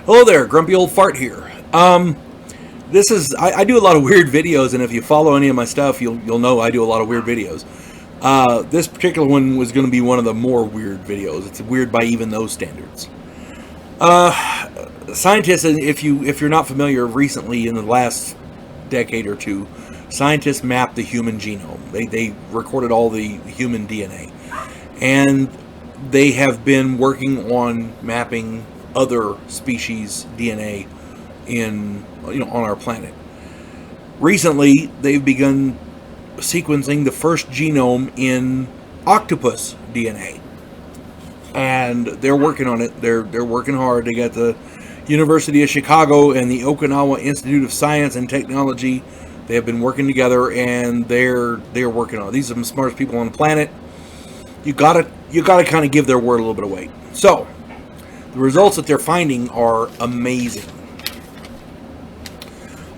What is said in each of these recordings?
Hello there, Grumpy Old Fart here. This is I do a lot of weird videos, and if you follow any of my stuff, you'll know I do a lot of weird videos. This particular one was going to be one of the more weird videos. It's weird by even those standards. Scientists, and if you're not familiar, recently in the last decade or two, scientists mapped the human genome. They recorded all the human DNA, and they have been working on mapping other species DNA on our planet. Recently, they've begun sequencing the first genome in octopus DNA, and they're working on it. They're working hard. They got the University of Chicago and the Okinawa Institute of Science and Technology. They have been working together, and they're working on it. These are the smartest people on the planet. You gotta kind of give their word a little bit of weight. So, the results that they're finding are amazing.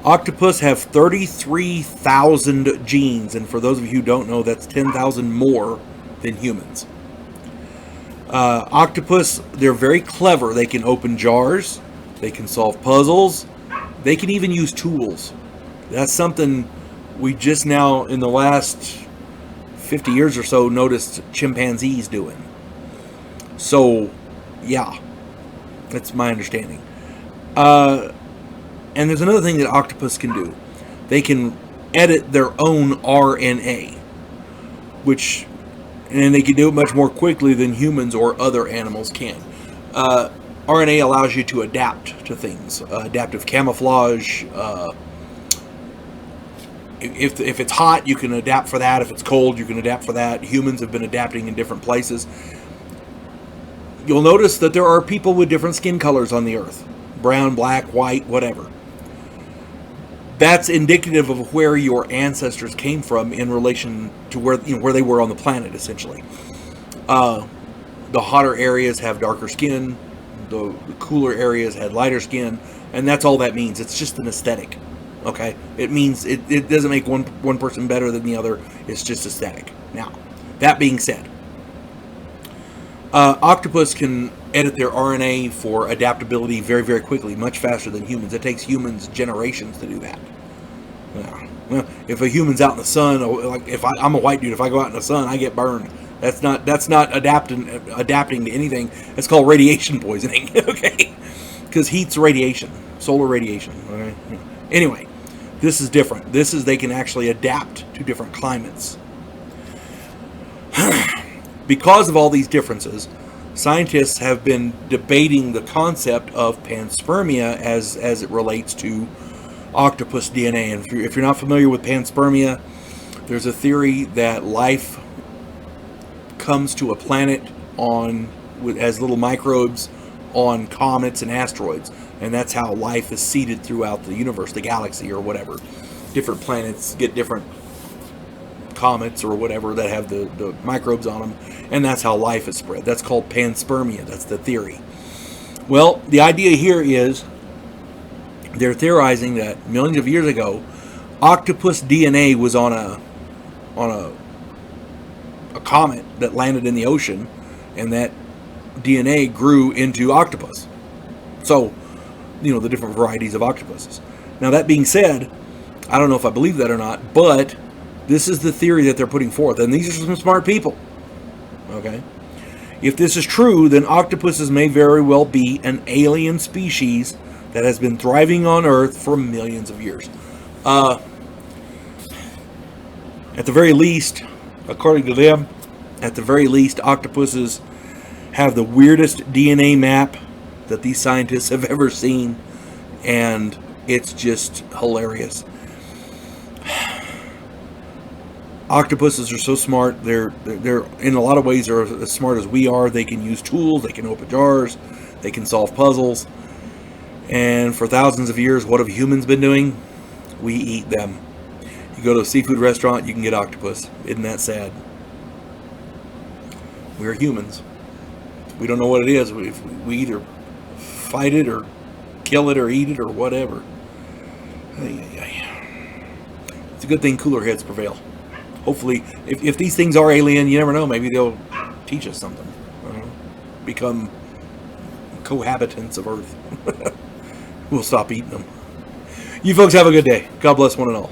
Octopus have 33,000 genes, and for those of you who don't know, that's 10,000 more than humans. Octopus, they're very clever. They can open jars, they can solve puzzles, they can even use tools. That's something we just now, in the last 50 years or so, noticed chimpanzees doing. So, yeah, that's my understanding. And there's another thing that octopus can do. They can edit their own RNA, and they can do it much more quickly than humans or other animals can. RNA allows you to adapt to things, adaptive camouflage. If it's hot, you can adapt for that. If it's cold, you can adapt for that. Humans have been adapting in different places. You'll notice that there are people with different skin colors on the Earth. Brown, black, white, whatever. That's indicative of where your ancestors came from in relation to where they were on the planet, essentially. The hotter areas have darker skin. The cooler areas had lighter skin. And that's all that means. It's just an aesthetic. Okay, it means it doesn't make one person better than the other. It's just aesthetic. Now, that being said, octopus can edit their RNA for adaptability very, very quickly, much faster than humans. It takes humans generations to do that. Yeah. Well, if a human's out in the sun, like I'm a white dude, if I go out in the sun, I get burned. That's not adapting to anything. It's called radiation poisoning. Okay, because heat's radiation, solar radiation. Okay. Anyway. This is different. They can actually adapt to different climates. Because of all these differences, scientists have been debating the concept of panspermia as it relates to octopus DNA. And if you're not familiar with panspermia, there's a theory that life comes to a planet as little microbes on comets and asteroids. And that's how life is seeded throughout the universe, the galaxy, or whatever. Different planets get different comets or whatever that have the microbes on them, and that's how life is spread. That's called panspermia. That's the theory. Well, the idea here is they're theorizing that millions of years ago, octopus DNA was on a comet that landed in the ocean, and that DNA grew into octopus. So, the different varieties of octopuses. Now, that being said, I don't know if I believe that or not, but this is the theory that they're putting forth, and these are some smart people. Okay? If this is true, then octopuses may very well be an alien species that has been thriving on Earth for millions of years. At the very least, according to them, octopuses have the weirdest DNA map that these scientists have ever seen, and it's just hilarious. Octopuses are so smart. They're in a lot of ways are as smart as we are. They can use tools, they can open jars, they can solve puzzles. And for thousands of years, what have humans been doing? We eat them. You go to a seafood restaurant, you can get octopus. Isn't that sad? We're humans. We don't know what it is. We either fight it or kill it or eat it or whatever. It's a good thing cooler heads prevail. Hopefully, if these things are alien, you never know, maybe they'll teach us something. Become cohabitants of Earth. We'll stop eating them. You folks have a good day. God bless one and all.